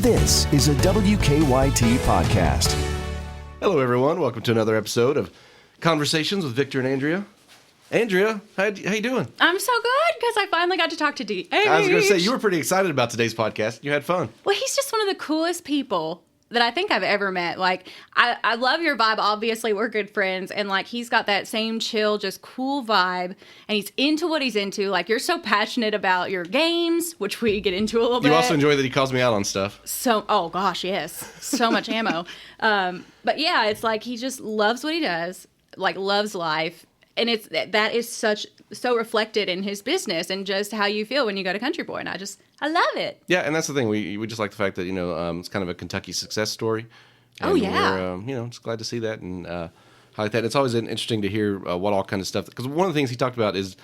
This is a WKYT podcast. Hello, everyone. Welcome to another episode of Conversations with Victor and Andrea. Andrea, how you doing? I'm so good because I finally got to talk to D. I was going to say, you were pretty excited about today's podcast. You had fun. Well, he's just one of the coolest people that I think I've ever met. Like, I love your vibe. Obviously, we're good friends. And, like, he's got that same chill, just cool vibe. And he's into what he's into. Like, you're so passionate about your games, which we get into a little bit. You also enjoy that he calls me out on stuff. So, oh, gosh, yes. So much ammo. But, yeah, it's like he just loves what he does, like, loves life. And that is so reflected in his business and just how you feel when you go to Country Boy. And I love it. Yeah, and that's the thing. We just like the fact that, it's kind of a Kentucky success story. And we're, just glad to see that and highlight that. It's always interesting to hear what all kind of stuff. Because one of the things he talked about is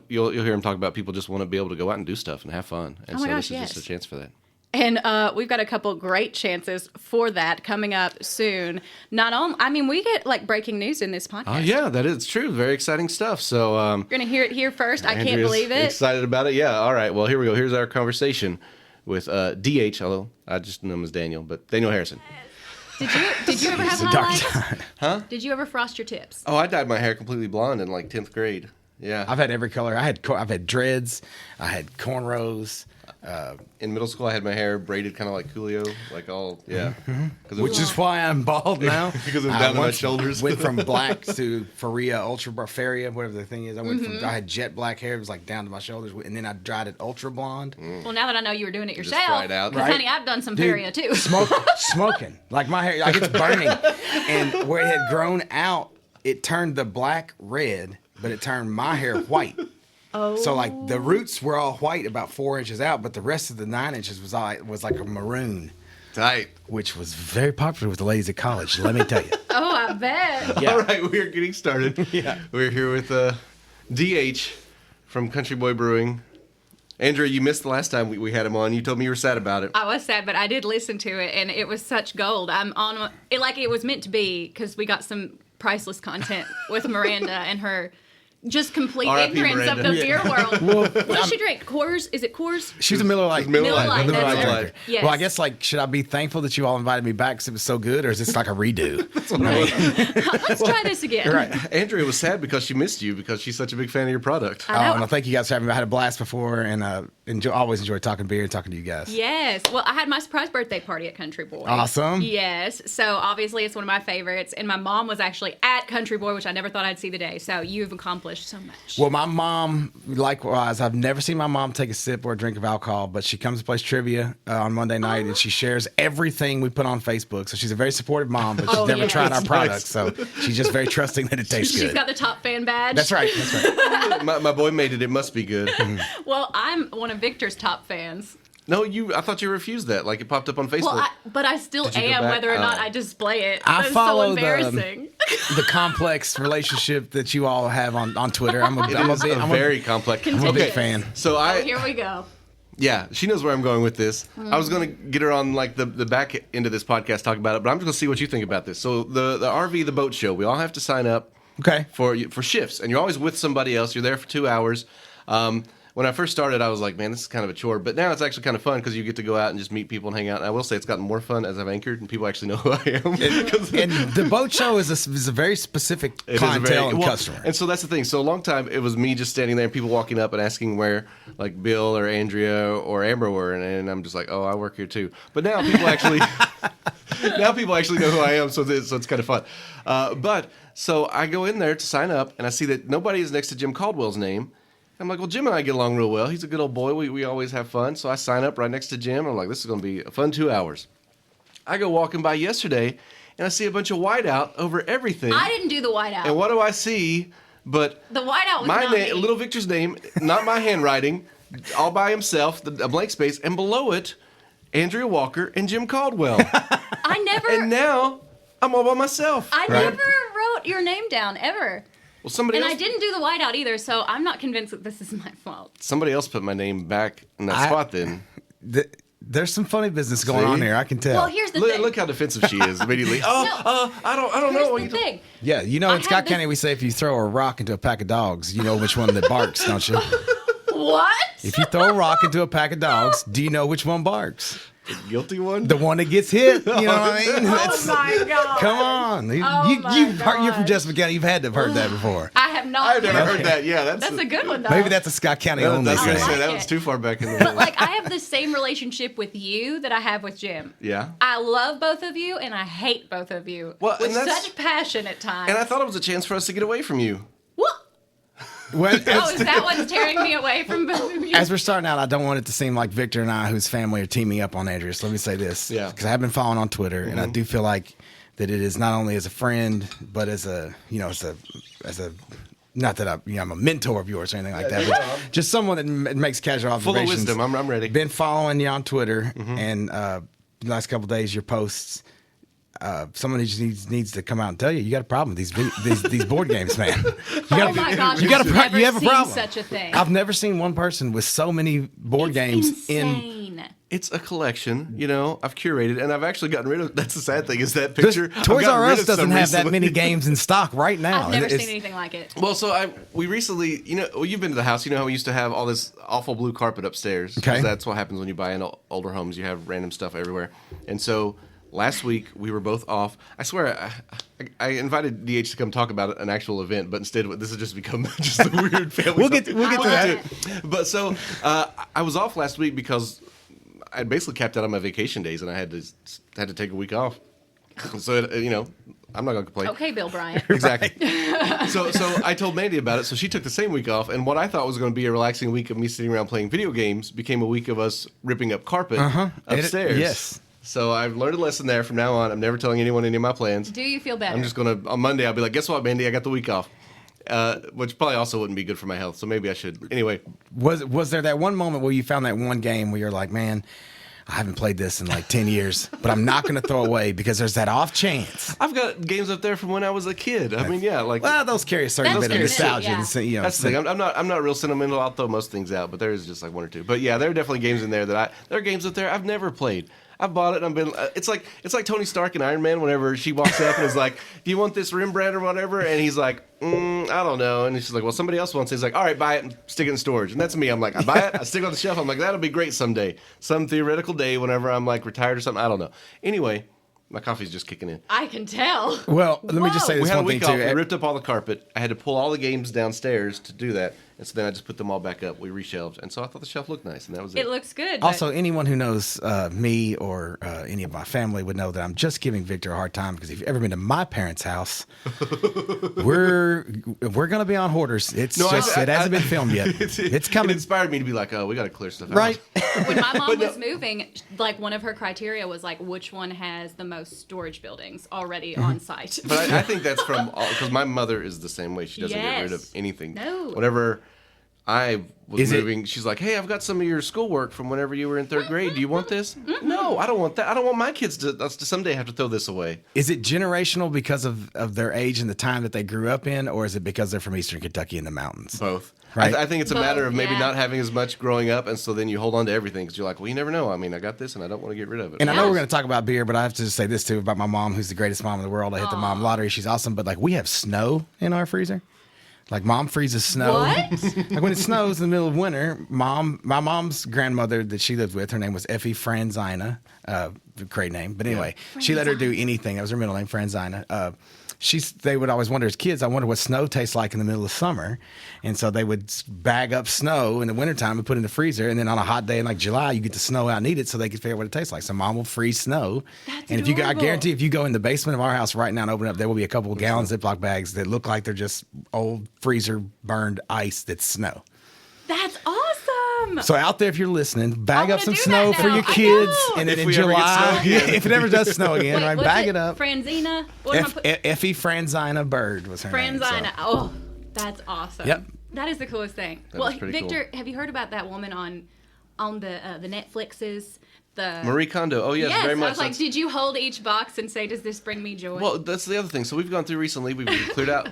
you'll hear him talk about people just want to be able to go out and do stuff and have fun. And this is just a chance for that. And we've got a couple great chances for that coming up soon. We get like breaking news in this podcast. Oh yeah, that is true. Very exciting stuff. So you're gonna hear it here first. I can't believe it. Excited about it. Yeah. All right. Well, here we go. Here's our conversation with DH. Although I just know him as Daniel, but Daniel Harrison. Did you ever have highlights? Huh? Did you ever frost your tips? Oh, I dyed my hair completely blonde in like 10th grade. Yeah. I've had every color. I've had dreads. I had cornrows. In middle school, I had my hair braided kind of like Coolio, like all, yeah. Which is why I'm bald now. Because it was down to my shoulders. Went from black to Faria, whatever the thing is. I had jet black hair. It was like down to my shoulders. And then I dyed it ultra blonde. Well, now that I know you were doing it yourself, try it out. because honey, I've done some Faria too. Smoking. Like my hair, like it's burning. And where it had grown out, it turned the black red, but it turned my hair white. Oh. So like the roots were all white about 4 inches out, but the rest of the 9 inches was like a maroon. Tight. Which was very popular with the ladies at college, let me tell you. Oh, I bet. Yeah. All right, we're getting started. Yeah. We're here with DH from Country Boy Brewing. Andrea, you missed the last time we had him on. You told me you were sad about it. I was sad, but I did listen to it, and it was such gold. I'm on it like it was meant to be because we got some priceless content with Miranda and her just complete ignorance Miranda. Of the beer world. Well, what does she drink? Coors? Is it Coors? She's a Miller Lite. Miller Lite. That's it. Yes. Well, I guess should I be thankful that you all invited me back because it was so good, or is this like a redo? Let's try this again. Right. Andrea was sad because she missed you because she's such a big fan of your product. And thank you guys for having me. I had a blast before, and always enjoy talking beer and talking to you guys. Yes. Well, I had my surprise birthday party at Country Boy. Awesome. Yes. So obviously it's one of my favorites, and my mom was actually at Country Boy, which I never thought I'd see the day. So you've accomplished so much. Well, my mom, likewise, I've never seen my mom take a sip or a drink of alcohol, but she comes to play trivia on Monday night, and she shares everything we put on Facebook. So she's a very supportive mom, but she's never tried our products, so she's just very trusting that it tastes good. She's got the top fan badge. That's right. My boy made it. It must be good. Well, I'm one of Victor's top fans. No, I thought you refused that. Like, it popped up on Facebook. Well, but I still am, whether or not I display it. I follow so embarrassing. the complex relationship that you all have on Twitter. I'm a very complex. I'm a big fan. So here we go. Yeah, she knows where I'm going with this. I was going to get her on like the back end of this podcast talk about it, but I'm just going to see what you think about this. So the RV, the boat show, we all have to sign up for shifts, and you're always with somebody else. You're there for 2 hours. When I first started, I was like, man, this is kind of a chore. But now it's actually kind of fun because you get to go out and just meet people and hang out. And I will say it's gotten more fun as I've anchored and people actually know who I am. And the boat show is a very specific clientele and customer. And so that's the thing. So a long time, it was me just standing there and people walking up and asking where like Bill or Andrea or Amber were. And I'm just like, oh, I work here too. But now people actually know who I am. So it's kind of fun. But so I go in there to sign up and I see that nobody is next to Jim Caldwell's name. I'm like, well, Jim and I get along real well. He's a good old boy. We always have fun. So I sign up right next to Jim. I'm like, this is going to be a fun 2 hours. I go walking by yesterday, and I see a bunch of whiteout over everything. I didn't do the whiteout. And what do I see? But the whiteout was my not name, me. Little Victor's name, not my handwriting, all by himself, a blank space, and below it, Andrea Walker and Jim Caldwell. And now I'm all by myself. I never wrote your name down, ever. Well, somebody else... I didn't do the whiteout either, so I'm not convinced that this is my fault. Somebody else put my name back in that spot then. There's some funny business going on here, I can tell. Well, here's the thing. Look how defensive she is immediately. I don't know. Here's the thing. Yeah, in Scott County we say if you throw a rock into a pack of dogs, you know which one that barks, don't you? What? If you throw a rock into a pack of dogs, do you know which one barks? Guilty one? The one that gets hit. You know what I mean? Oh my God. Come on. You're from Jessamine County. You've had to have heard that before. I have not. I've never heard that. Yeah, That's a good one, though. Maybe that's a Scott County only That's thing. gonna say like that it. was too far back in the But day. like, I have the same relationship with you that I have with Jim. Yeah. I love both of you, and I hate both of you Well, with and that's- such passion at times. And I thought it was a chance for us to get away from you. What? Well, Oh, is that what's tearing me away from both of you? as we're starting out, I don't want it to seem like Victor and I, whose family, are teaming up on Andrea. So let me say this. Yeah. Because I have been following on Twitter, and I do feel like that it is not only as a friend, but as a, not that I'm a mentor of yours or anything like that, but just someone that makes casual Full observations. of wisdom. I'm ready. Been following you on Twitter, and the last couple of days, your posts. Someone just needs to come out and tell you got a problem with these board games, man. Oh my gosh, you got I've never you have a seen problem. such a thing. I've never seen one person with so many board games in. Insane. It's a collection, I've curated, and I've actually gotten rid of. That's the sad thing is that picture. I've Toys gotten R rid Us of doesn't some have that recently. many games in stock right now. I've never It's- seen anything like it. Well, so we recently, you've been to the house. You know how we used to have all this awful blue carpet upstairs. 'Cause Okay. that's what happens when you buy in older homes. You have random stuff everywhere. And so last week we were both off. I swear, I invited DH to come talk about an actual event, but instead this has just become just a weird family. We'll get to that. But so I was off last week because I basically capped out on my vacation days, and I had to take a week off. So I'm not gonna complain. Okay, Bill Bryant. Exactly. So I told Mandy about it. So she took the same week off, and what I thought was going to be a relaxing week of me sitting around playing video games became a week of us ripping up carpet upstairs. Yes. So I've learned a lesson there. From now on, I'm never telling anyone any of my plans. Do you feel better? I'm just gonna on Monday. I'll be like, guess what, Mandy? I got the week off. Which probably also wouldn't be good for my health. So maybe I should. Anyway, Was there that one moment where you found that one game where you're like, man, I haven't played this in like 10 years, but I'm not going to throw away because there's that off chance. I've got games up there from when I was a kid. I mean, yeah, like. Well, those carry a certain That's bit of good, nostalgia. yeah. That's the thing. I'm not real sentimental. I'll throw most things out, but there's just like one or two. But yeah, there are definitely games in there there are games up there I've never played. I've bought it and I've been. It's like Tony Stark in Iron Man. Whenever she walks up and is like, "Do you want this Rembrandt or whatever?" and he's like, "I don't know." And she's like, "Well, somebody else wants it." He's like, "All right, buy it and stick it in storage." And that's me. I'm like, I buy it, I stick it on the shelf. I'm like, that'll be great someday, some theoretical day, whenever I'm like retired or something. I don't know. Anyway, my coffee's just kicking in. I can tell. Well, let me just say We this had a one thing week off. We too. ripped up all the carpet. I had to pull all the games downstairs to do that. And so then I just put them all back up. We reshelved. And so I thought the shelf looked nice, and that was it. It looks good. but- Also, anyone who knows me or any of my family would know that I'm just giving Victor a hard time because if you've ever been to my parents' house, we're going to be on hoarders. It's No, it hasn't been filmed yet. It's coming. It inspired me to be like, oh, we got to clear stuff out. Right. when my mom was moving, like one of her criteria was like which one has the most storage buildings already on site. But I think that's from because my mother is the same way. She doesn't get rid of Yes. anything. No. Whenever I was Is it- moving, she's like, "Hey, I've got some of your schoolwork from whenever you were in third grade. Do you want this?" No, I don't want that. I don't want my kids to someday have to throw this away. Is it generational because of their age and the time that they grew up in, or is it because they're from Eastern Kentucky in the mountains? Both. Right. I think it's a Both, matter of maybe yeah. not having as much growing up, and so then you hold on to everything because you're like, well, you never know. I mean, I got this, and I don't want to get rid of it. And I know Yeah. we're going to talk about beer, but I have to just say this too about my mom, who's the greatest mom in the world. I hit the mom lottery. She's awesome. But like, we have snow in our freezer. Like, mom freezes snow. What? Like when it snows in the middle of winter, my mom's grandmother that she lived with, her name was Effie Franzina, great name. But anyway, she let her do anything. That was her middle name, Franzina. They would always wonder as kids, I wonder what snow tastes like in the middle of summer. And so they would bag up snow in the wintertime and put it in the freezer. And then on a hot day in like July, you get the snow out and eat it so they could figure out what it tastes like. So mom will freeze snow. That's and if you go, I adorable. guarantee if you go in the basement of our house right now and open it up, there will be a couple of gallon Ziploc bags that look like they're just old freezer burned ice that's snow. That's awesome. So out there, if you're listening, bag I'm up some gonna do snow that for now. your I kids. know. And then If in we ever get July, snow again. if it ever does snow again, Wait, right, what's bag it up. Franzina? What am I put? Effie Franzina Bird was her name. so- Franzina. Oh, that's awesome. Yep. That is the coolest thing. That well, is pretty Victor, have you heard about that woman on the Netflixes? The Marie Kondo. Oh, yes, very I much. was like, That's- did you hold each box and say, "Does this bring me joy"? Well, that's the other thing. So we've gone through recently. We've cleared out.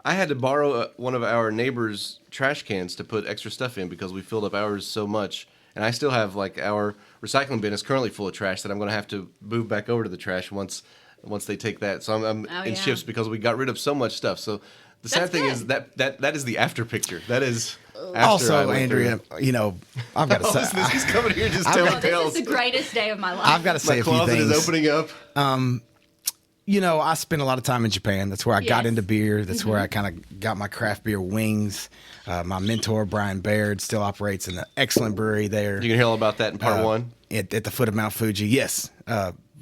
I had to borrow one of our neighbors' trash cans to put extra stuff in because we filled up ours so much. And I still have like our recycling bin is currently full of trash that I'm going to have to move back over to the trash once they take that. So I'm Oh, in yeah. shifts because we got rid of so much stuff. So the sad That's thing good. is that is the after picture. That is after I Also, went Andrea, through. I've got to say, He's coming here just telling This tales. is the greatest day of my life. I've got to say My a few closet things. is opening up. I spent a lot of time in Japan. That's where I got Yes. into beer. That's where I kind of got my craft beer wings. My mentor, Brian Baird, still operates an excellent brewery there. You can hear all about that in part one. At the foot of Mount Fuji. Yes.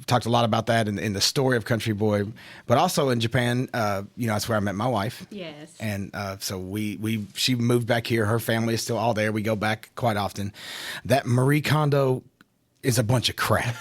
Talked a lot about that in the story of Country Boy. But also in Japan, that's where I met my wife. Yes. And so she moved back here. Her family is still all there. We go back quite often. That Marie Kondo is a bunch of crap.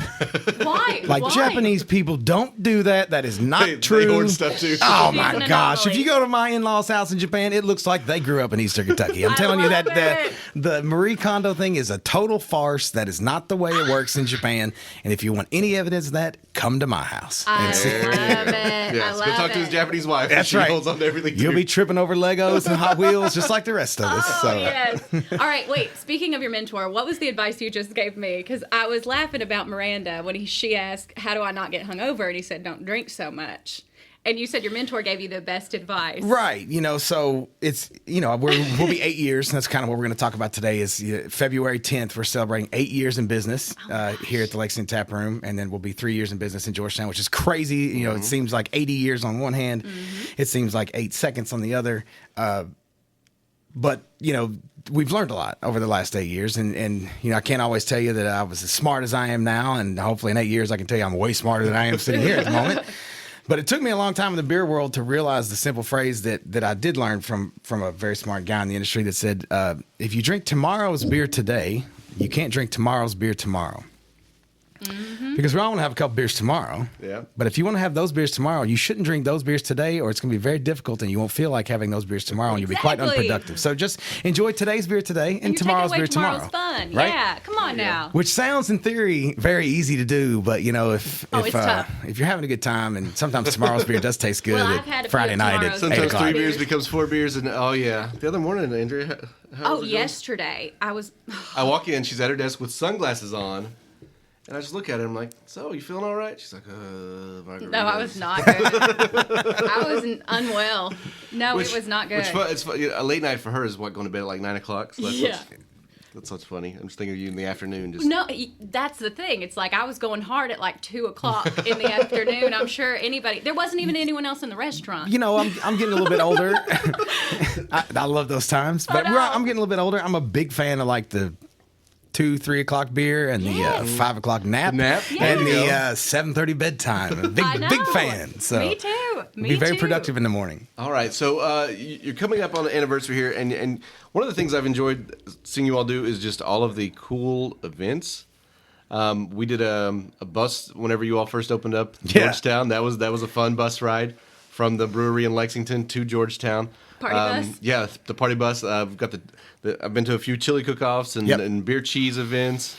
Why? Like Why? Japanese people don't do that. That is not true. They hoard stuff too. Oh It's my an gosh! If anomaly. you go to my in-laws' house in Japan, it looks like they grew up in Eastern Kentucky. I'm telling you love that it. the Marie Kondo thing is a total farce. That is not the way it works in Japan. And if you want any evidence of that, come to my house. I And see- love it. I Yes, love go talk to his it. Japanese wife. That's she right. holds on to everything. You'll too. be tripping over Legos and Hot Wheels just like the rest of us. Oh, So. yes. All right, wait. Speaking of your mentor, what was the advice you just gave me? Because I was laughing about Miranda when she asked, how do I not get hungover? And he said, don't drink so much. And you said your mentor gave you the best advice. Right. So it's, we'll be 8 years. And that's kind of what we're going to talk about today is February 10th. We're celebrating 8 years in business here at the Lexington Tap Room. And then we'll be 3 years in business in Georgetown, which is crazy. It seems like 80 years on one hand. It seems like 8 seconds on the other. But we've learned a lot over the last 8 years. And I can't always tell you that I was as smart as I am now. And hopefully in 8 years, I can tell you I'm way smarter than I am sitting here at the moment. But it took me a long time in the beer world to realize the simple phrase that I did learn from a very smart guy in the industry that said, if you drink tomorrow's beer today, you can't drink tomorrow's beer tomorrow. Because we all want to have a couple beers tomorrow. Yeah. But if you want to have those beers tomorrow, you shouldn't drink those beers today, or it's going to be very difficult and you won't feel like having those beers tomorrow and you'll be quite Exactly. unproductive. So just enjoy today's beer today and You're tomorrow's taking away beer tomorrow. tomorrow's fun. Right? Yeah, come on now. Which sounds in theory very easy to do, but it's tough. if you're having a good time, and sometimes tomorrow's beer does taste good Well, I've had a at few Friday night at tomorrow's. 8 Sometimes o'clock. 3 beers becomes 4 beers, and the other morning, Andrea. How Oh, was it going? yesterday I was. I walk in, she's at her desk with sunglasses on, and I just look at her. I'm like, "So, you feeling all right?" She's like, margaritas. No, I was not good. I was unwell. No, it was not good. It's fun. A late night for her is going to bed at like 9 o'clock. So that's what's funny. I'm just thinking of you in the afternoon. Just No, that's the thing. It's like I was going hard at like 2 o'clock in the afternoon. I'm sure there wasn't even anyone else in the restaurant. I'm getting a little bit older. I love those times, but know. I'm getting a little bit older. I'm a big fan of like the 2-3 o'clock beer and Yes. the 5 o'clock nap, Nap? and There you the go. 7:30 bedtime. I'm a big I know. big fan. So Me too. Me be very too. productive in the morning. All right, so you're coming up on the anniversary here, and one of the things I've enjoyed seeing you all do is just all of the cool events. We did a bus whenever you all first opened up Yeah. Georgetown. That was a fun bus ride from the brewery in Lexington to Georgetown. Party bus? Yeah, the party bus. I've got I've been to a few chili cook-offs and, Yep. and beer cheese events.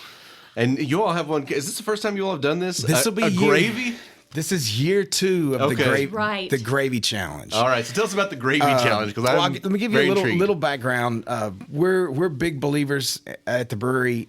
And you all have one. Is this the first time you all have done this? This will be a year- gravy. This is year 2 of Okay. Right. the gravy challenge. All right, so tell us about the gravy challenge because Let me give you a little background. We're big believers at the brewery.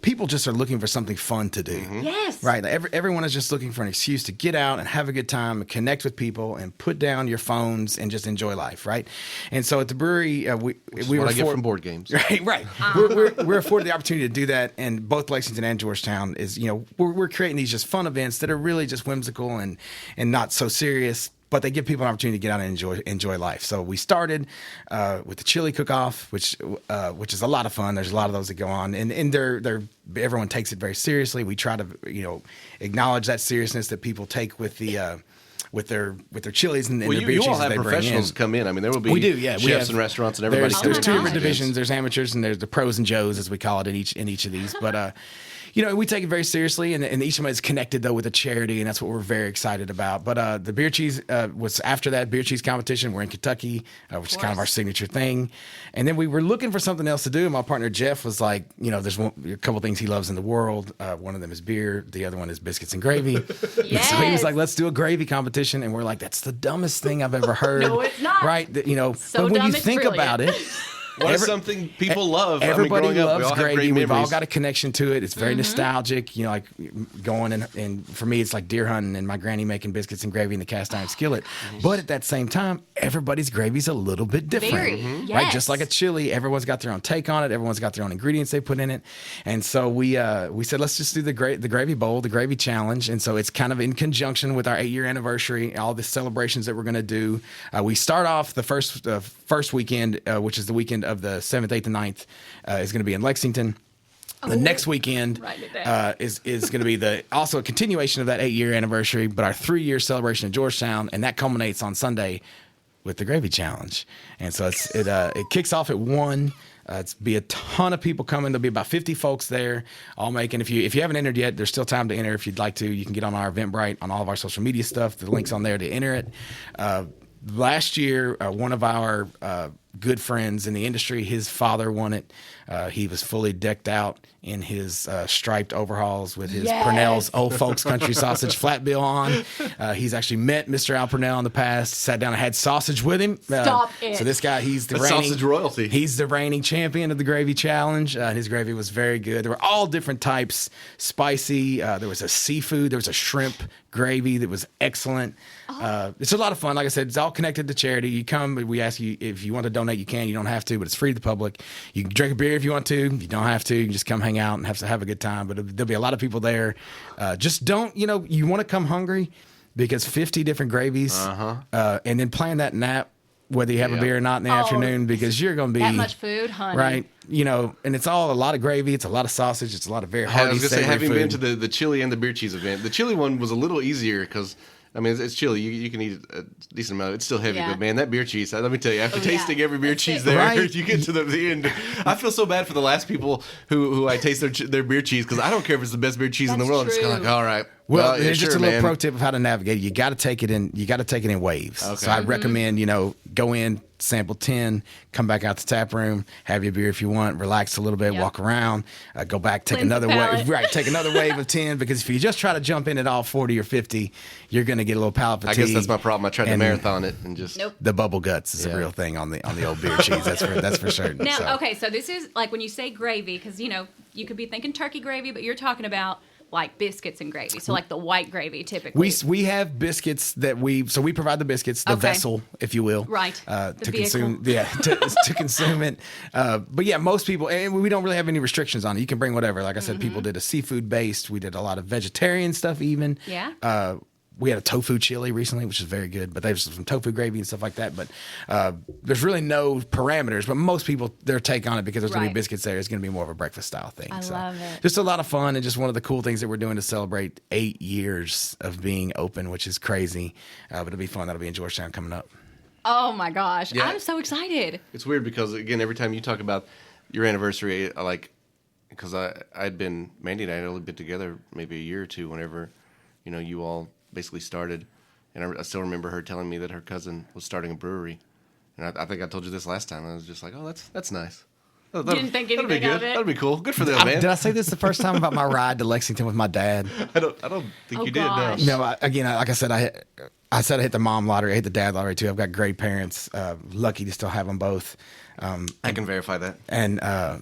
People just are looking for something fun to do. Yes. Right. Everyone is just looking for an excuse to get out and have a good time and connect with people and put down your phones and just enjoy life. Right. And so at the brewery, we were what I get from board games. Right. We're afforded the opportunity to do that. And both Lexington and Georgetown is, we're creating these just fun events that are really just whimsical and not so serious. But they give people an opportunity to get out and enjoy life. So we started with the chili cook-off, which is a lot of fun. There's a lot of those that go on, and everyone takes it very seriously. We try to acknowledge that seriousness that people take with the with their chilies and their beer you all cheeses have they bring in. professionals come in. I mean, there will be We do, yeah. We chefs have- and restaurants and everybody. There's Oh two my different gosh. divisions. There's amateurs and there's the pros and Joes, as we call it in each of these. But we take it very seriously, and each of them is connected though with a charity, and that's what we're very excited about. But the beer cheese was after that beer cheese competition. We're in Kentucky, which is kind of our signature thing. And then we were looking for something else to do. And my partner Jeff was like, there's a couple things he loves in the world. One of them is beer. The other one is biscuits and gravy. Yes. So he was like, let's do a gravy competition. And we're like, that's the dumbest thing I've ever heard. No, it's not. Right? So but when dumb you it's think brilliant. about it, What is something people love? Everybody growing up, we loves all have gravy. great We've all memories. got a connection to it. It's very nostalgic. You know, like going and for me, it's like deer hunting and my granny making biscuits and gravy in the cast iron skillet. But at that same time, everybody's gravy's a little bit different, Very, right? yes. Just like a chili, everyone's got their own take on it. Everyone's got their own ingredients they put in it. And so we said, let's just do the gravy bowl, the gravy challenge. And so it's kind of in conjunction with our 8-year anniversary, all the celebrations that we're going to do. We start off the first weekend, which is the weekend of the 7th, 8th, and 9th, is going to be in Lexington. The next weekend is going to be also a continuation of that 8-year anniversary, but our 3-year celebration in Georgetown, and that culminates on Sunday with the Gravy Challenge. And so it kicks off at 1. It's be a ton of people coming. There'll be about 50 folks there, all making. If you haven't entered yet, there's still time to enter. If you'd like to, you can get on our Eventbrite on all of our social media stuff. The link's on there to enter it. Last year, one of our good friends in the industry, his father won it. He was fully decked out in his striped overalls with his Purnell's Old Folks Country Sausage flat bill on. He's actually met Mr. Al Purnell in the past, sat down and had sausage with him. Stop it. So this guy, he's the sausage royalty. He's the reigning champion of the Gravy Challenge. His gravy was very good. There were all different types, spicy. There was a seafood. There was a shrimp gravy that was excellent. It's a lot of fun. Like I said, it's all connected to charity. You come, we ask you if you want to donate, you can. You don't have to, but it's free to the public. You can drink a beer if you want to. You don't have to. You can just come hang out and have a good time. But there'll be a lot of people there. Just don't, you want to come hungry because 50 different gravies, and then plan that nap, whether you have a beer or not in the afternoon, because you're going to be that much food, honey. Right. And it's all a lot of gravy. It's a lot say it's a lot of very hearty, I was going to say, having food. been to the chili and the beer cheese event, the chili one was a little easier because, I mean, it's chili. You can eat a decent amount. It's still heavy, but man, that beer cheese, let me tell you, after tasting every beer cheese there, Right. you get to the end. I feel so bad for the last people who I taste their beer cheese because I don't care if it's the best beer cheese in the world. I'm just kind of like, all right. Well, yeah, here's just sure, a little man. pro tip of how to navigate. You got to take it in. You got to take it in waves. Okay. So I recommend go in, sample 10, come back out the tap room, have your beer if you want, relax a little bit, walk around, go back, take Cleanse another the wave. palate. Right, take another wave of 10 because if you just try to jump in at all 40 or 50, you're going to get a little palate fatigue. I guess that's my problem. I tried to marathon it and just the bubble guts is a real thing on the old beer cheese. That's for certain. Now, okay, so this is like when you say gravy, because you could be thinking turkey gravy, but you're talking about like biscuits and gravy. So like the white gravy typically. We have biscuits that we provide the biscuits, the vessel, if you will, Right. to The consume. Yeah, to consume it. But yeah, most people, and we don't really have any restrictions on it. You can bring whatever. Like I said, people did a seafood based. We did a lot of vegetarian stuff even. Yeah. We had a tofu chili recently, which is very good, but there's some tofu gravy and stuff like that. But there's really no parameters. But most people, their take on it, because there's going to be biscuits there, is going to be more of a breakfast style thing. I love it. Just a lot of fun and just one of the cool things that we're doing to celebrate 8 years of being open, which is crazy. But it'll be fun. That'll be in Georgetown coming up. Oh my gosh. Yeah. I'm so excited. It's weird because, again, every time you talk about your anniversary, because I'd been, Mandy and I had only been together maybe a year or two whenever, you all basically started. And I still remember her telling me that her cousin was starting a brewery. And I think I told you this last time. I was just like, oh, that's nice. You didn't think anything be good. of it? That'd be cool. Good for them, man. Did I say this the first time about my ride to Lexington with my dad? I don't think Oh, you did, no. gosh. No, like I said, I said I hit the mom lottery. I hit the dad lottery too. I've got great parents. Lucky to still have them both. I can verify that. And I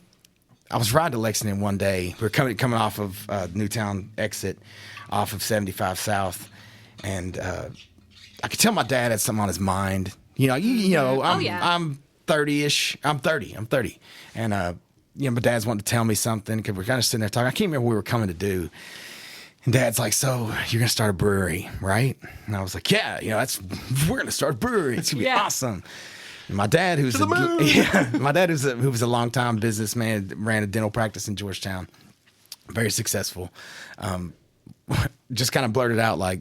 was riding to Lexington one day. We were coming off of Newtown exit, off of 75 South, and I could tell my dad had something on his mind. I'm 30-ish. I'm 30. And my dad's wanting to tell me something because we're kind of sitting there talking. I can't remember what we were coming to do. And Dad's like, so you're gonna start a brewery, right? And I was like, yeah, we're gonna start a brewery. It's gonna be awesome. And my dad, who was a longtime businessman, ran a dental practice in Georgetown, very successful. Just kind of blurted out like,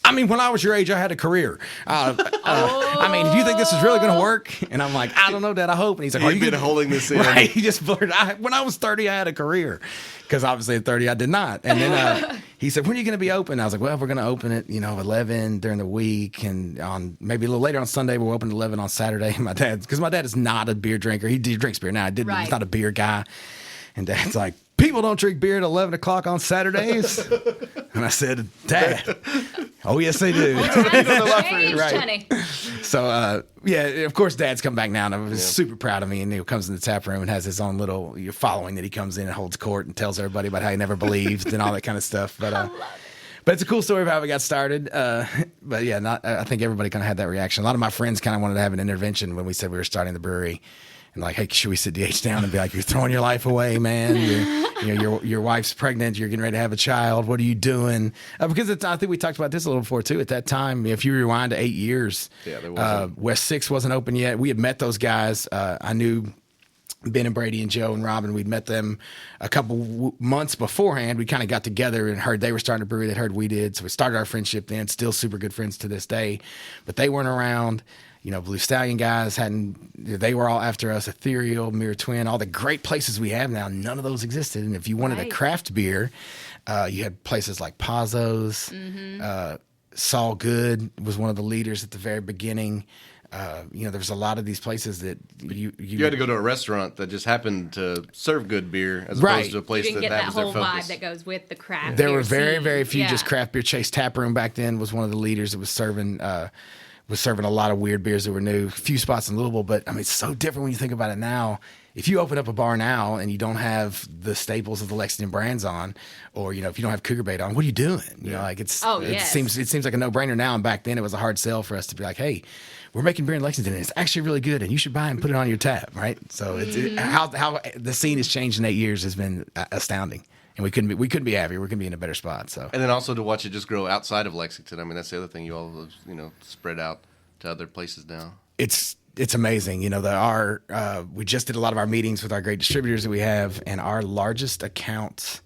I mean, when I was your age, I had a career. I mean, if you think this is really going to work, and I'm like, I don't know, Dad. I hope. And he's like, You've been holding this in. Right? He just blurted. When I was 30, I had a career, because obviously at 30 I did not. And then he said, when are you going to be open? I was like, well, we're going to open it, 11 during the week, and on maybe a little later on Sunday. We'll open at 11 on Saturday. Because my dad is not a beer drinker. He drinks beer now. He's not a beer guy. And Dad's like, people don't drink beer at 11 o'clock on Saturdays. And I said, Dad, Oh, yes, they do. Changed, Right. honey. So, yeah, of course, Dad's come back now, and I'm super proud of me. And he comes in the tap room and has his own little following that he comes in and holds court and tells everybody about how he never believed and all that kind of stuff. But it's a cool story of how we got started. But yeah, I think everybody kind of had that reaction. A lot of my friends kind of wanted to have an intervention when we said we were starting the brewery. And like, hey, should we sit DH down and be like, you're throwing your life away, man. Your wife's pregnant. You're getting ready to have a child. What are you doing? Because I think we talked about this a little before too. At that time, if you rewind to 8 years, West 6 wasn't open yet. We had met those guys. I knew Ben and Brady and Joe and Robin. We'd met them a couple months beforehand. We kind of got together and heard they were starting a brewery. They'd heard we did. So we started our friendship then. Still super good friends to this day. But they weren't around. Blue Stallion guys they were all after us, Ethereal, Mirror Twin, all the great places we have now, none of those existed. And if you wanted a craft beer, you had places like Pazzo's, Saul Good was one of the leaders at the very beginning. There was a lot of these places that you had to go to a restaurant that just happened to serve good beer as opposed to a place you didn't that get was that their whole focus. vibe that goes with the craft There beer were very, scene. very few just craft beer. Chase Tap Room back then was one of the leaders that was serving a lot of weird beers that were new. A few spots in Louisville, but I mean, it's so different when you think about it now. If you open up a bar now and you don't have the staples of the Lexington brands on, or if you don't have Cougar Bait on, what are you doing? It seems like a no-brainer now. And back then, it was a hard sell for us to be like, hey, we're making beer in Lexington, and it's actually really good, and you should buy it and put it on your tab, right? So how the scene has changed in 8 years has been astounding. And we couldn't be happier. We couldn't be in a better spot. So, and then also to watch it just grow outside of Lexington. I mean, that's the other thing. You all have, spread out to other places now. It's amazing. We just did a lot of our meetings with our great distributors that we have, and our largest account,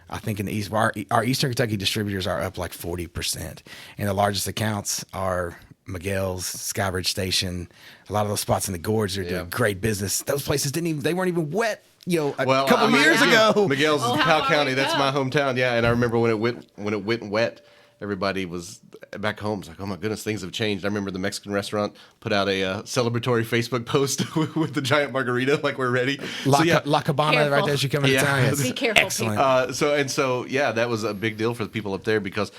I think in the East, our Eastern Kentucky distributors are up like 40%, and the largest accounts are Miguel's, Skybridge Station. A lot of those spots in the gorge are doing great business. Those places they weren't even wet. A couple years ago. Miguel's is Powell County. That's my hometown. Yeah, and I remember when it went wet, everybody was back home. It's like, oh my goodness, things have changed. I remember the Mexican restaurant put out a celebratory Facebook post with the giant margarita, like we're ready. La Cabana, right there as you come into town. Yes. Be careful, excellent. So that was a big deal for the people up there because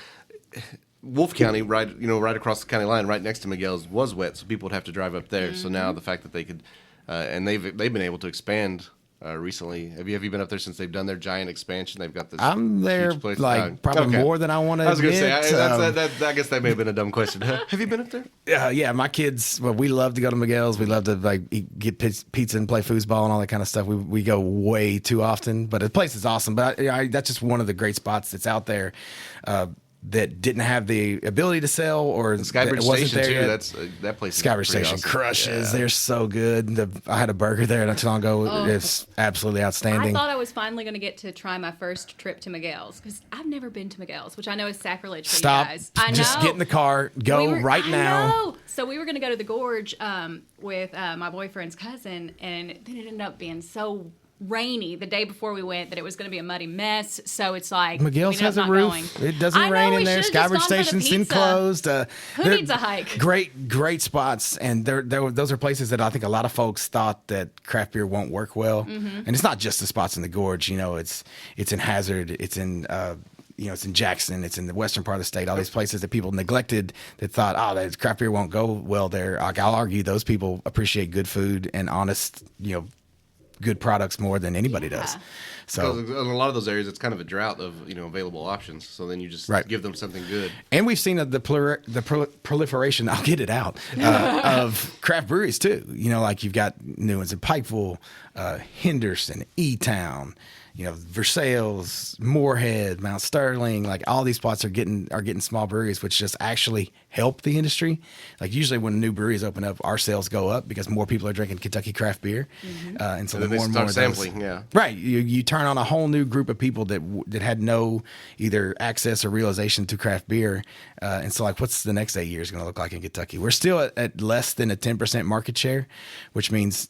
Wolfe County, right across the county line, right next to Miguel's, was wet, so people would have to drive up there. Mm-hmm. So now the fact that they could, and they've been able to expand. Recently, have you been up there since they've done their giant expansion? They've got this. I'm there probably more than I want to. I was going to say, I guess that may have been a dumb question. Have you been up there? Yeah, my kids. Well, we love to go to Miguel's. We love to get pizza and play foosball and all that kind of stuff. We go way too often, but the place is awesome. But that's just one of the great spots that's out there. That didn't have the ability to sell, or Skybridge wasn't Station there too. yet. That place. Skybridge Station awesome. crushes. Yeah. They're so good. I had a burger there not too long ago. It's absolutely outstanding. I thought I was finally going to get to try my first trip to Miguel's because I've never been to Miguel's, which I know is sacrilege for you guys. I know. Just get in the car, go right now. Know. So we were going to go to the Gorge with my boyfriend's cousin, and then it ended up being so rainy the day before we went that it was going to be a muddy mess. So it's like Miguel's has a roof. Going. It doesn't rain in there. Skybridge Station's enclosed. Who needs a hike? Great spots, and those are places that I think a lot of folks thought that craft beer won't work well. Mm-hmm. And it's not just the spots in the gorge. It's in Hazard. It's in it's in Jackson. It's in the western part of the state. All these places that people neglected that thought, that craft beer won't go well there. I'll argue those people appreciate good food and honest, good products more than anybody does. So in a lot of those areas, it's kind of a drought of available options. So then you just give them something good. And we've seen the proliferation. I'll get it out of craft breweries too. Like you've got new ones in Pikeville, Henderson, E-Town. Versailles, Moorhead, Mount Sterling, like all these spots are getting small breweries, which just actually help the industry. Like usually when new breweries open up, our sales go up because more people are drinking Kentucky craft beer, and so the more and more sampling, right. You turn on a whole new group of people that had no either access or realization to craft beer, and so like what's the next 8 years going to look like in Kentucky? We're still at less than a 10% market share, which means.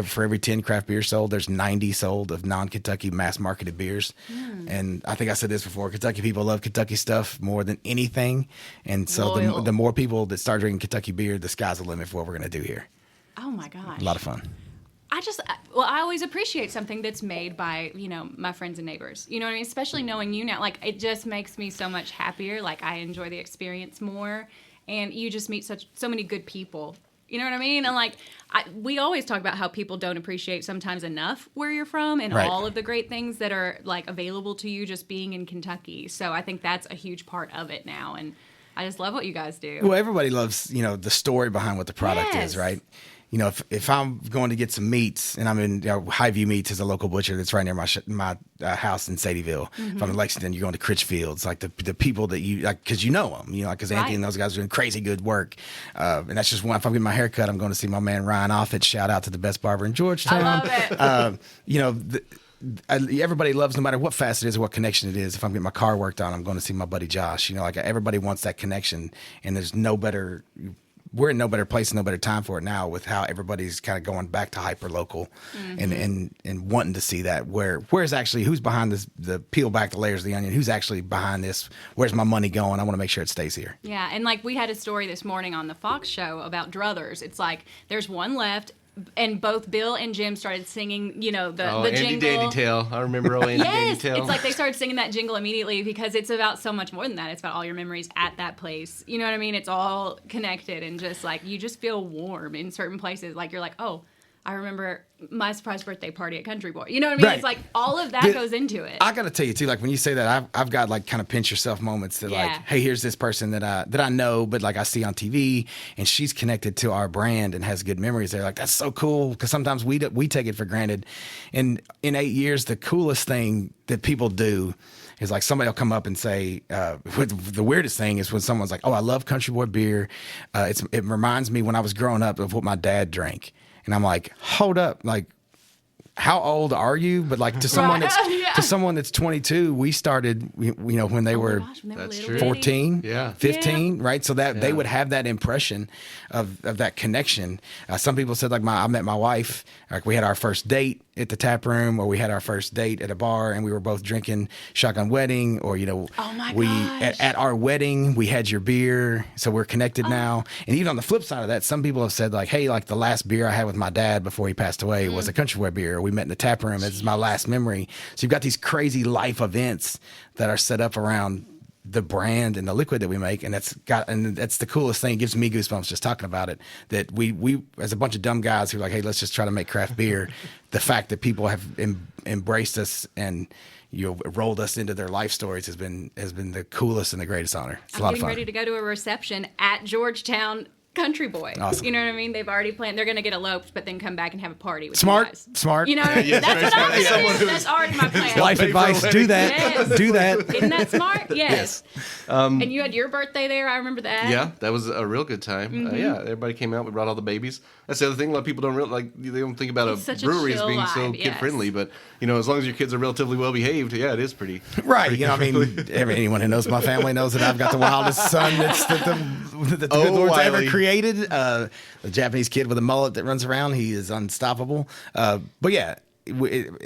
For every 10 craft beers sold, there's 90 sold of non-Kentucky mass-marketed beers. And I think I said this before, Kentucky people love Kentucky stuff more than anything. And so the more people that start drinking Kentucky beer, the sky's the limit for what we're going to do here. Oh, my gosh. A lot of fun. I always appreciate something that's made by, my friends and neighbors. You know what I mean? Especially knowing you now. Like, it just makes me so much happier. Like, I enjoy the experience more. And you just meet so many good people. You know what I mean? And, like, we always talk about how people don't appreciate sometimes enough where you're from and all of the great things that are, like, available to you just being in Kentucky. So I think that's a huge part of it now. And I just love what you guys do. Well, everybody loves, the story behind what the product is, right? If I'm going to get some meats and I'm in Highview Meats is a local butcher that's right near my house in Sadieville. If I'm in Lexington, you're going to Critchfield's, like the people that you like because you know them, because Anthony and those guys are doing crazy good work. And that's just one. If I'm getting my hair cut, I'm going to see my man Ryan Offit. Shout out to the best barber in Georgetown. I love it. Everybody loves, no matter what facet it is or what connection it is. If I'm getting my car worked on, I'm going to see my buddy Josh. Like everybody wants that connection, and there's no better. We're in no better place, no better time for it now with how everybody's kind of going back to hyper local and wanting to see that. Where's actually who's behind this? The peel back the layers of the onion. Who's actually behind this? Where's my money going? I want to make sure it stays here. Yeah, and like we had a story this morning on the Fox show about druthers. It's like there's one left. And both Bill and Jim started singing, the Andy jingle. Dandy Tail. I remember old Andy Dandy Tail. It's like they started singing that jingle immediately because it's about so much more than that. It's about all your memories at that place. You know what I mean? It's all connected and just like you just feel warm in certain places. Like you're like, oh, I remember my surprise birthday party at Country Boy. You know what I mean? Right. It's like all of that goes into it. I got to tell you too, like when you say that, I've got like kind of pinch yourself moments that like, hey, here's this person that I know, but like I see on TV, and she's connected to our brand and has good memories. They're like, that's so cool, because sometimes we take it for granted. And in 8 years, the coolest thing that people do is like somebody will come up and say, the weirdest thing is when someone's like, oh, I love Country Boy beer. It reminds me when I was growing up of what my dad drank. And I'm like, hold up, like, how old are you? But like to someone that's 22, we started, when they were That's true. 14, 15, right? So that they would have that impression of that connection. Some people said like I met my wife, like we had our first date at the tap room, or we had our first date at a bar, and we were both drinking Shotgun Wedding, or at our wedding we had your beer, so we're connected now. And even on the flip side of that, some people have said like, hey, like the last beer I had with my dad before he passed away was a Country Boy beer. We met in the tap room. It's my last memory. So you've got these crazy life events that are set up around the brand and the liquid that we make, and that's the coolest thing. It gives me goosebumps just talking about it, that we as a bunch of dumb guys who are like, hey, let's just try to make craft beer. The fact that people have embraced us and rolled us into their life stories has been the coolest and the greatest honor. It's a lot of fun. I'm getting ready to go to a reception at Georgetown Country Boy. Awesome. You know what I mean? They've already planned. They're going to get eloped, but then come back and have a party with Smart. you guys. Smart. You know what I mean? Yes, That's what I'm smart. going to do. That's already my plan. Life advice, do that. Yes. Do that. Isn't that smart? Yes. And you had your birthday there. I remember that. Yeah, that was a real good time. Yeah, everybody came out. We brought all the babies. That's the other thing. A lot of people don't they don't think about It's a such a brewery as chill being so vibe, kid yes. friendly. But as long as your kids are relatively well behaved, yeah, it is pretty. Right. I mean, anyone who knows my family knows that I've got the wildest son that the good Lord's ever created. The Japanese kid with a mullet that runs around. He is unstoppable. But yeah,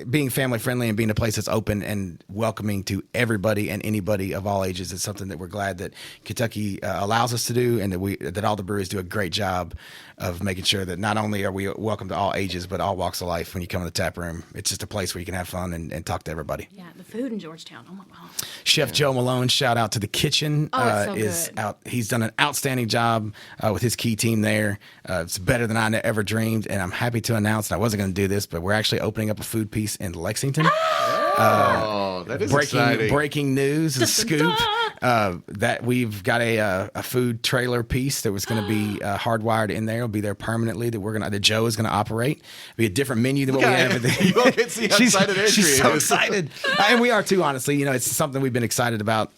being family friendly and being a place that's open and welcoming to everybody and anybody of all ages is something that we're glad that Kentucky allows us to do, and that all the breweries do a great job of making sure that not only are we welcome to all ages, but all walks of life when you come to the tap room. It's just a place where you can have fun and talk to everybody. Yeah, the food in Georgetown. Oh my God. Chef Joe Malone, shout out to the kitchen. It's so good. Out. He's done an outstanding job with his key team there. It's better than I ever dreamed, and I'm happy to announce, and I wasn't going to do this, but we're actually opening up a food piece in Lexington. That is exciting. Breaking news, a scoop. That we've got a food trailer piece that was going to be hardwired in there. It'll be there permanently. That Joe is going to operate. It'll be a different menu than what we have. You all can see how excited Andrea is. She's so excited, and we are too. Honestly, it's something we've been excited about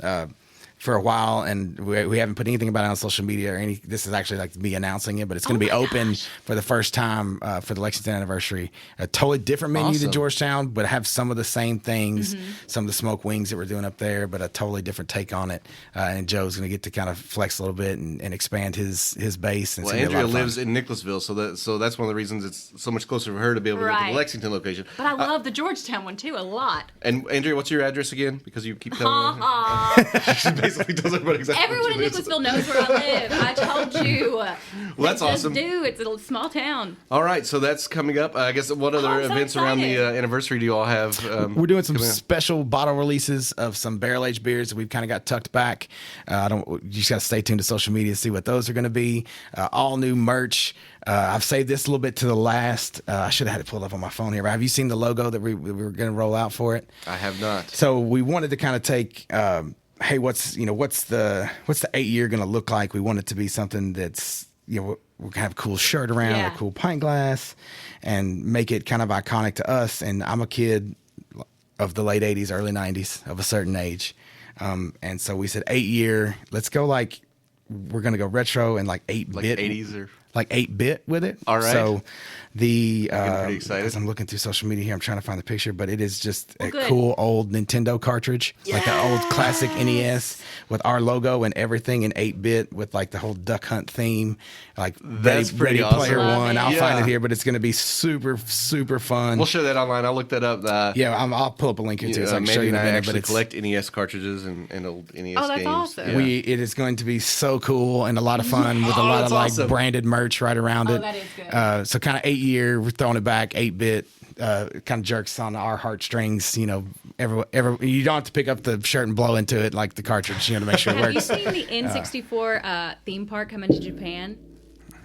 for a while, and we haven't put anything about it on social media or any. This is actually like me announcing it, but it's going to be open for the first time for the Lexington anniversary. A totally different menu than Georgetown, but have some of the same things, some of the smoked wings that we're doing up there, but a totally different take on it. And Joe's going to get to kind of flex a little bit and expand his base. And Andrea lives in Nicholasville, so that's one of the reasons it's so much closer for her to be able to get to the Lexington location. But I love the Georgetown one too a lot. And Andrea, what's your address again? Because you keep telling me. basically tells everybody exactly. Everyone in Nicholasville knows where I live. I told you. Well, that's awesome. Do. It's a small town. All right, so that's coming up. I guess what other I'm so events around the excited. anniversary do you all have? We're doing some coming up? special bottle releases of some barrel-aged beers that we've kind of got tucked back. You just got to stay tuned to social media to see what those are going to be. All new merch. I've saved this a little bit to the last. I should have had it pulled up on my phone here. But have you seen the logo that we were going to roll out for it? I have not. So we wanted to kind of take, hey, what's the 8 year going to look like? We want it to be something that's, we're going to have a cool shirt around, Yeah. a cool pint glass, and make it kind of iconic to us. And I'm a kid of the late 80s, early 90s, of a certain age. And so we said 8 year, let's go we're going to go retro and 8-bit. Like 80s or... 8-bit with it. All right. So the pretty excited. as I'm looking through social media here, I'm trying to find the picture, but it is just a good. cool old Nintendo cartridge, like an old classic NES with our logo and everything in 8-bit with the whole Duck Hunt theme, That's pretty Ready awesome. Player Love One. it. I'll find Yeah. it here, but it's going to be super, super fun. We'll share that online. I'll look that up. Yeah, I'll pull up a link here too, so I can show Mandy you in and a I minute. actually But it's collect NES cartridges and old NES Oh, that's games. awesome. Yeah. it is going to be so cool and a lot of fun with a lot of that's awesome. branded merch right around it. that is good. So kind of 8 year, we're throwing it back, 8-bit. Kind of jerks on our heartstrings. You don't have to pick up the shirt and blow into it like the cartridge. To make sure it Have you works. seen the N64 theme park coming to Japan?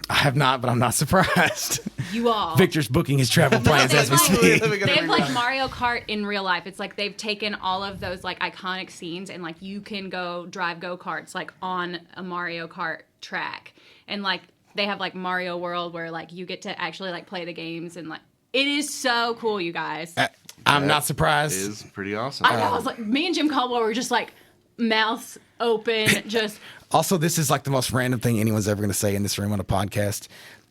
I have not, but I'm not surprised. You all. Victor's booking his travel plans as we speak. They have Mario Kart in real life. It's like they've taken all of those iconic scenes and you can go drive go-karts on a Mario Kart track. And they have Mario World where you get to actually play the games and it is so cool, you guys. I'm not surprised. It is pretty awesome. I know, I was me and Jim Caldwell were just mouths open, just Also, this is the most random thing anyone's ever going to say in this room on a podcast.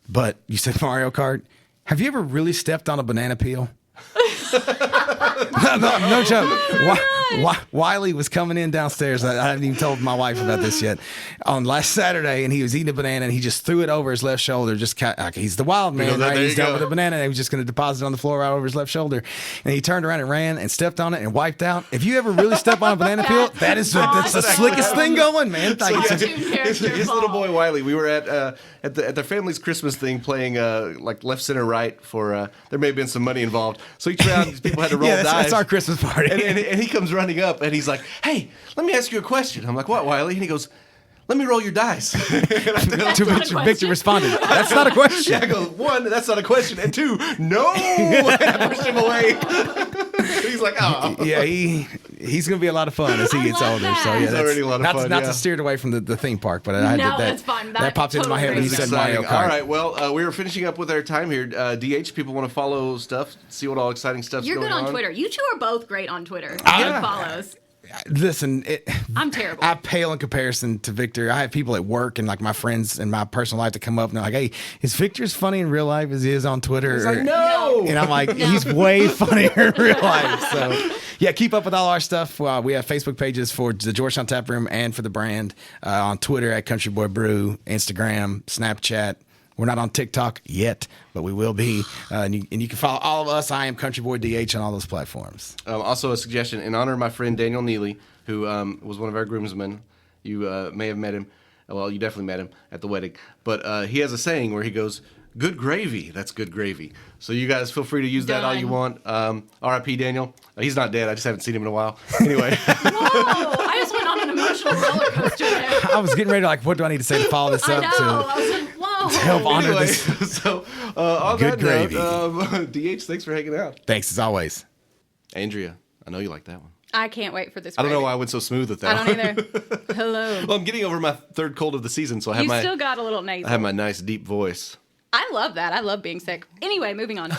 But you said Mario Kart. Have you ever really stepped on a banana peel? No joke. Wiley was coming in downstairs. I haven't even told my wife about this yet. On last Saturday, and he was eating a banana, and he just threw it over his left shoulder. He's the wild man, right? There He's you down go. with a banana, and he was just going to deposit it on the floor right over his left shoulder. And he turned around and ran and stepped on it and wiped out. If you ever really step on a banana peel, that's the slickest thing going, man. His little boy Wiley. We were at their family's Christmas thing, playing left, center, right. For there may have been some money involved. So each round, people had to roll Yeah, dice. that's our Christmas party. And he comes running up and he's like, "Hey, let me ask you a question." I'm like, "What, Wiley?" And he goes, "Let me roll your dice." To which Victor responded, "That's not a question." I go, "1, that's not a question, and 2, no." And I pushed him away. He's like, "Oh." Yeah, he's going to be a lot of fun as he I gets love older. that. So yeah, He's that's already a lot of not, fun, not yeah. to steer it away from the theme park, but I did that. that's fine. That popped into my head when you totally said Mario Exciting. Kart. All right, well, we were finishing up with our time here. DH, people want to follow stuff, see what all exciting stuff's You're going good on Twitter. You two are both great on Twitter. Yeah. Good follows. Listen, I'm terrible. I pale in comparison to Victor. I have people at work and my friends in my personal life that come up and they're like, "Hey, is Victor as funny in real life as he is on Twitter?" He's like, "No." And I'm like, "He's way funnier in real life." So, yeah, keep up with all our stuff. We have Facebook pages for the Georgetown Tap Room and for the brand. On Twitter at Country Boy Brew, Instagram, Snapchat. We're not on TikTok yet, but we will be. And you can follow all of us. I am Country Boy DH on all those platforms. Also, a suggestion in honor of my friend Daniel Neely, who was one of our groomsmen. You may have met him. Well, you definitely met him at the wedding. But he has a saying where he goes, "Good gravy, that's good gravy." So you guys feel free to use that all you want. R.I.P. Daniel. He's not dead. I just haven't seen him in a while. Anyway. Whoa! I just went on an emotional roller coaster there. I was getting ready to what do I need to say to follow this I up know. I was like, whoa. to help honor Anyway, this? so on Good that gravy. note, DH, thanks for hanging out. Thanks as always. Andrea, I know you like that one. I can't wait for this. I don't know gravy. why I went so smooth with I that don't one. either. Hello. Well, I'm getting over my third cold of the season, so I have You still got a little nasal. I have my nice deep voice. I love that. I love being sick. Anyway, moving on.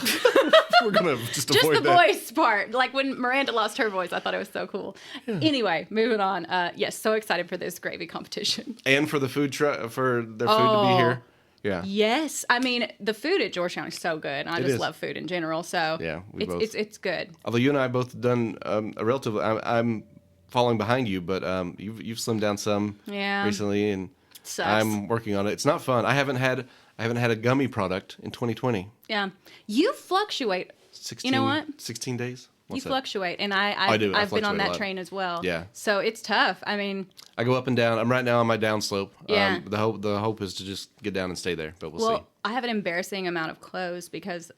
We're gonna just Just avoid the that. voice part. Like when Miranda lost her voice, I thought it was so cool. Anyway, moving on. Yes, so excited for this gravy competition. And for the food for their food to be here. Yeah. Yes, I mean the food at Georgetown is so good. And I It just is. love food in general. So Yeah, we both- it's good. Although you and I both done a relatively, I'm following behind you, but you've slimmed down some Yeah. recently, and Sucks. I'm working on it. It's not fun. I haven't had a gummy product in 2020. Yeah, you fluctuate. 16, You know what? 16 days. What's that? fluctuate, and I do. I I've been on fluctuate a that lot. train as well. Yeah. So it's tough. I mean, I go up and down. I'm right now on my down slope. Yeah. The hope is to just get down and stay there, but we'll see. I have an embarrassing amount of clothes because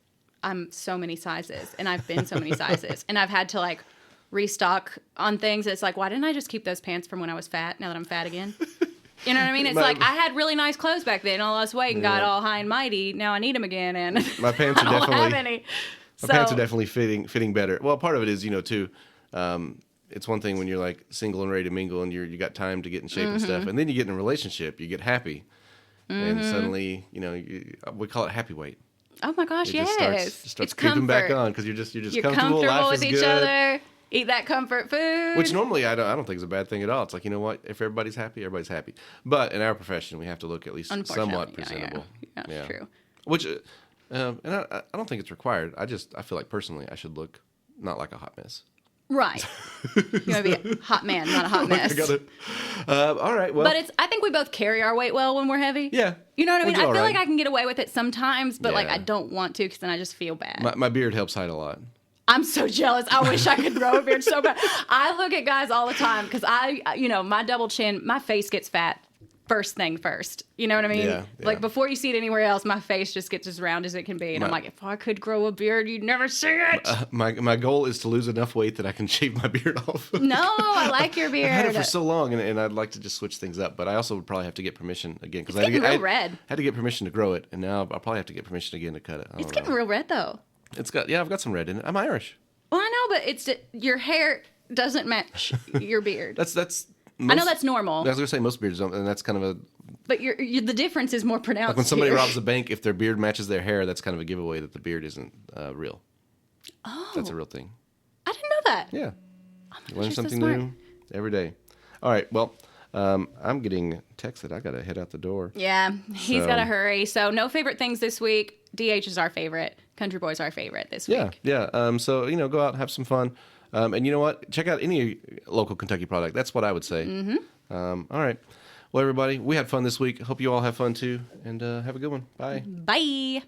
I'm so many sizes, and I've been so many sizes, and I've had to like restock on things. It's like, why didn't I just keep those pants from when I was fat? Now that I'm fat again. You know what I mean? It's like I had really nice clothes back then. I lost weight and got all high and mighty. Now I need them again, and My pants are I don't definitely have any. my pants are definitely fitting better. Well, part of it is too. It's one thing when you're like single and ready to mingle and you got time to get in shape and stuff, and then you get in a relationship, you get happy, and suddenly we call it happy weight. Oh my gosh, It yes. just starts It's creeping back comfort. on because you're just You're comfortable. comfortable Life with is each good. other. Eat that comfort food. Which normally I don't think is a bad thing at all. It's like, you know what? If everybody's happy, everybody's happy. But in our profession, we have to look at least somewhat Unfortunately, presentable. Yeah, true. Which, and I don't think it's required. I feel like personally I should look not like a hot mess. Right. You want to be a hot man, not a hot mess. I got it. All right. Well, But I think we both carry our weight well when we're heavy. Yeah. You know what I mean? We'll I do feel all like right. I can get away with it sometimes, but like Yeah. I don't want to because then I just feel bad. my beard helps hide a lot. I'm so jealous. I wish I could grow a beard so bad. I look at guys all the time because my double chin, my face gets fat first thing first. You know what I mean? Yeah. Like before you see it anywhere else, my face just gets as round as it can be. And I'm like, if I could grow a beard, you'd never see it. My goal is to lose enough weight that I can shave my beard off. No, I like your beard. I had it for so long, and I'd like to just switch things up. But I also would probably have to get permission again because getting real red. had to get permission to grow it, and now I'll probably have to get permission again to cut it. It's getting real red though. I've got some red in it. I'm Irish. Well, I know, but your hair doesn't match your beard. That's. I know that's normal, I was gonna say most beards don't, and that's kind of a but the difference is more pronounced. like when somebody here. robs a bank. If their beard matches their hair, that's kind of a giveaway that the beard isn't real. Oh, That's a real thing. I didn't know that. Yeah, you learn you're so something smart. new every day. All right, well, I'm getting texted. I gotta head out the door. Yeah, he's So- got to hurry. So no favorite things this week. DH is our favorite. Country Boy's our favorite this week. Yeah. So go out, have some fun, and you know what? Check out any local Kentucky product. That's what I would say. Mm-hmm. All right. Well, everybody, we had fun this week. Hope you all have fun too, and have a good one. Bye. Bye.